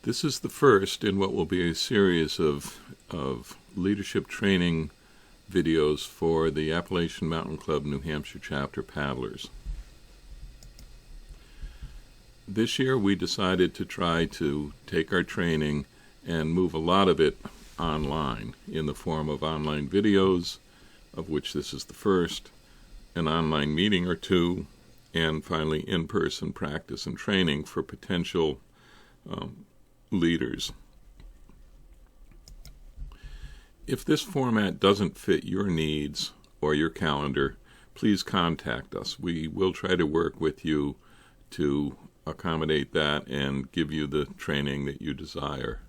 This is the first in what will be a series of leadership training videos for the Appalachian Mountain Club New Hampshire Chapter Paddlers. This year we decided to try to take our training and move a lot of it online in the form of online videos, of which this is the first, an online meeting or two, and finally in-person practice and training for potential leaders. If this format doesn't fit your needs or your calendar, please contact us. We will try to work with you to accommodate that and give you the training that you desire.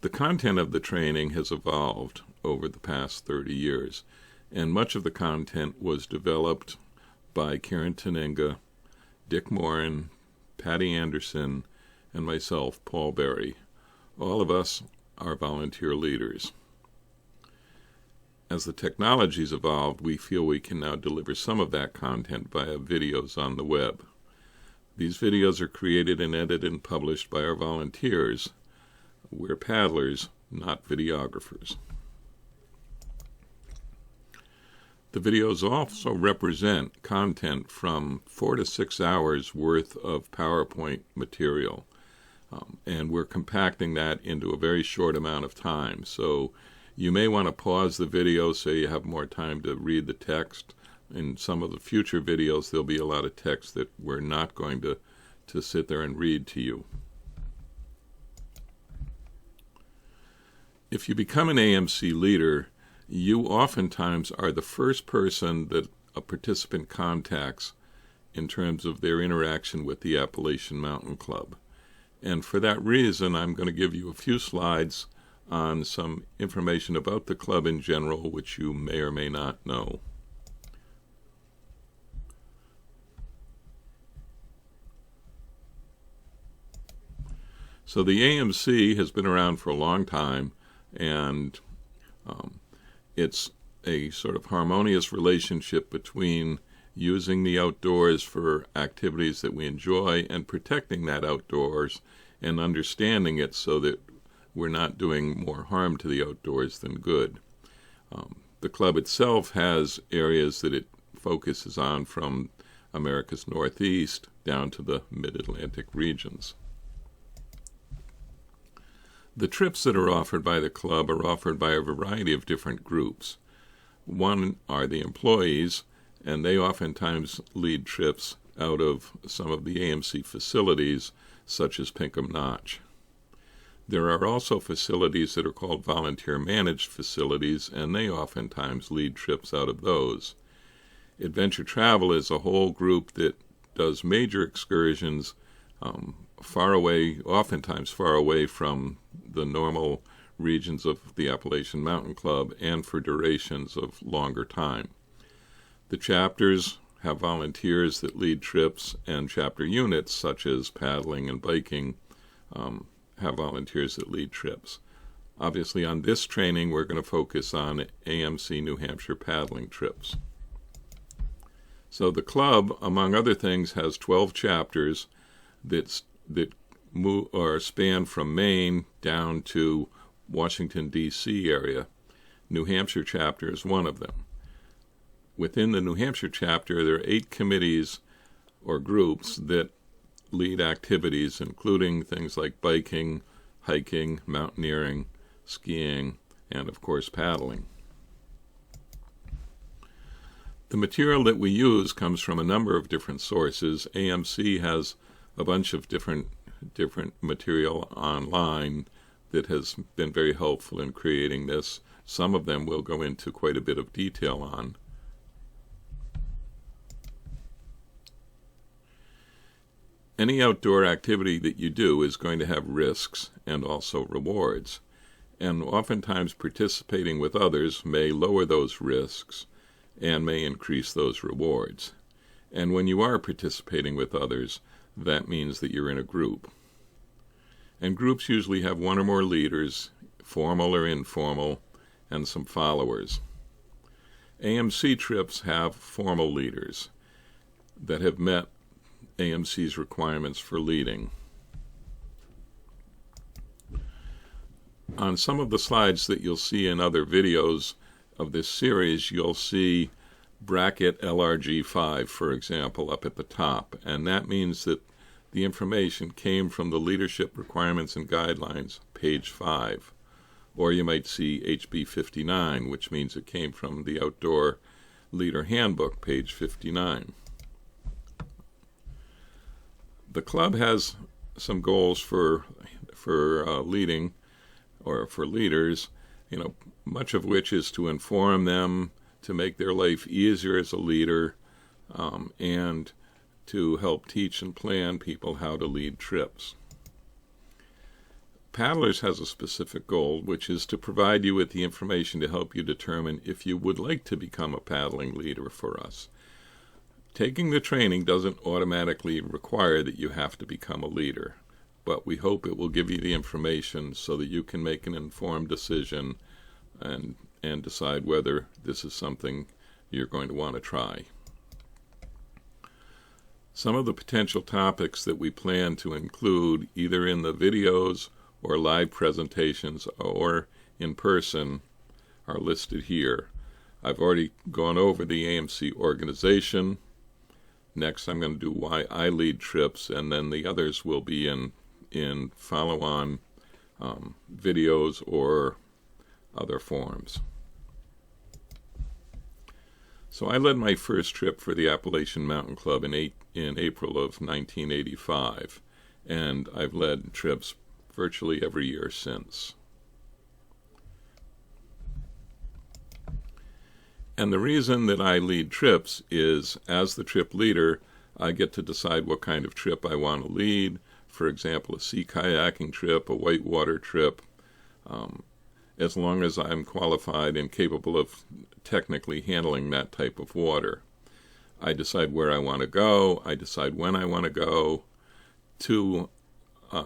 The content of the training has evolved over the past 30 years, and much of the content was developed by Karen Taninga, Dick Morin, Patty Anderson, and myself, Paul Berry. All of us are volunteer leaders. As the technology's evolved, we feel we can now deliver some of that content via videos on the web. These videos are created and edited and published by our volunteers. We're paddlers, not videographers. The videos also represent content from 4 to 6 hours worth of PowerPoint material. And we're compacting that into a very short amount of time. So you may want to pause the video so you have more time to read the text. In some of the future videos, there'll be a lot of text that we're not going to sit there and read to you. If you become an AMC leader, you oftentimes are the first person that a participant contacts in terms of their interaction with the Appalachian Mountain Club. And for that reason, I'm going to give you a few slides on some information about the club in general, which you may or may not know. So the AMC has been around for a long time, and it's a sort of harmonious relationship between using the outdoors for activities that we enjoy and protecting that outdoors and understanding it so that we're not doing more harm to the outdoors than good. The club itself has areas that it focuses on from America's Northeast down to the Mid-Atlantic regions. The trips that are offered by the club are offered by a variety of different groups. One are the employees, and they oftentimes lead trips out of some of the AMC facilities, such as Pinkham Notch. There are also facilities that are called volunteer-managed facilities, and they oftentimes lead trips out of those. Adventure Travel is a whole group that does major excursions far away, oftentimes far away from the normal regions of the Appalachian Mountain Club and for durations of longer time. The chapters have volunteers that lead trips, and chapter units, such as paddling and biking, have volunteers that lead trips. Obviously, on this training, we're going to focus on AMC New Hampshire paddling trips. So the club, among other things, has 12 chapters that move or span from Maine down to Washington, D.C. area. New Hampshire chapter is one of them. Within the New Hampshire chapter, there are 8 committees or groups that lead activities, including things like biking, hiking, mountaineering, skiing, and of course paddling. The material that we use comes from a number of different sources. AMC has a bunch of different material online that has been very helpful in creating this. Some of them we'll go into quite a bit of detail on. Any outdoor activity that you do is going to have risks and also rewards, and oftentimes participating with others may lower those risks and may increase those rewards. And when you are participating with others, that means that you're in a group. And groups usually have one or more leaders, formal or informal, and some followers. AMC trips have formal leaders that have met AMC's requirements for leading. On some of the slides that you'll see in other videos of this series, you'll see bracket LRG5, for example, up at the top, and that means that the information came from the Leadership Requirements and Guidelines, page 5. Or you might see HB 59, which means it came from the Outdoor Leader Handbook, page 59. The club has some goals for leading, or for leaders, much of which is to inform them, to make their life easier as a leader, and to help teach and plan people how to lead trips. Paddlers has a specific goal, which is to provide you with the information to help you determine if you would like to become a paddling leader for us. Taking the training doesn't automatically require that you have to become a leader, but we hope it will give you the information so that you can make an informed decision and decide whether this is something you're going to want to try. Some of the potential topics that we plan to include either in the videos or live presentations or in person are listed here. I've already gone over the AMC organization. Next I'm going to do why I lead trips, and then the others will be in follow-on videos or other forms. So I led my first trip for the Appalachian Mountain Club in April of 1985, and I've led trips virtually every year since. And the reason that I lead trips is, as the trip leader, I get to decide what kind of trip I want to lead. For example, a sea kayaking trip, a whitewater trip, as long as I'm qualified and capable of technically handling that type of water. I decide where I want to go. I decide when I want to go. To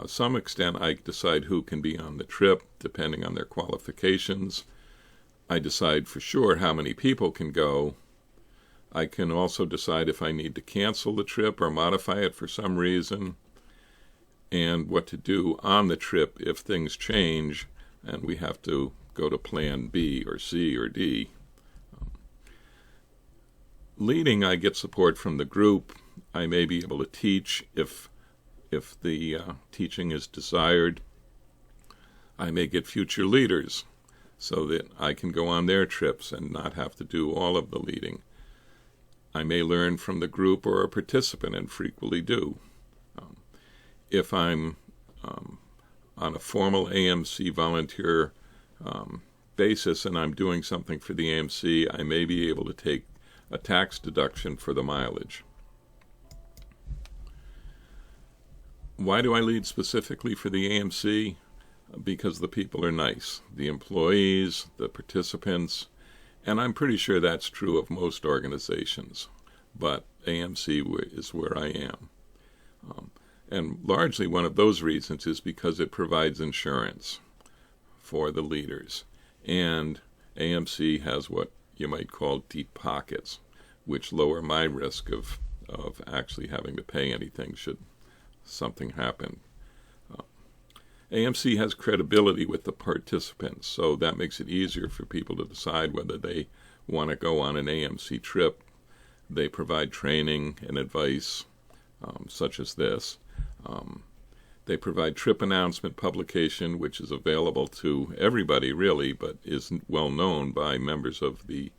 some extent, I decide who can be on the trip, depending on their qualifications. I decide for sure how many people can go. I can also decide if I need to cancel the trip or modify it for some reason, and what to do on the trip if things change and we have to go to plan B or C or D. Leading, I get support from the group. I may be able to teach if the teaching is desired. I may get future leaders so that I can go on their trips and not have to do all of the leading. I may learn from the group or a participant, and frequently do. If I'm on a formal AMC volunteer basis and I'm doing something for the AMC, I may be able to take a tax deduction for the mileage. Why do I lead specifically for the AMC? Because the people are nice. The employees, the participants, and I'm pretty sure that's true of most organizations, but AMC is where I am. And largely one of those reasons is because it provides insurance for the leaders. And AMC has what you might call deep pockets, which lower my risk of actually having to pay anything should something happen. AMC has credibility with the participants, so that makes it easier for people to decide whether they want to go on an AMC trip. They provide training and advice, such as this. They provide trip announcement publication, which is available to everybody really, but is well known by members of the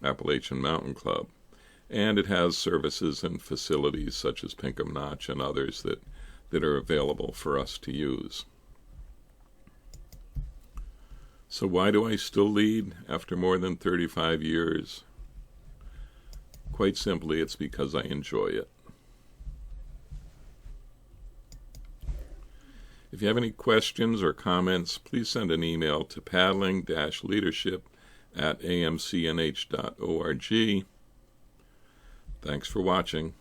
Appalachian Mountain Club. And it has services and facilities such as Pinkham Notch and others that are available for us to use. So why do I still lead after more than 35 years? Quite simply, it's because I enjoy it. If you have any questions or comments, please send an email to paddling-leadership@amcnh.org. Thanks for watching.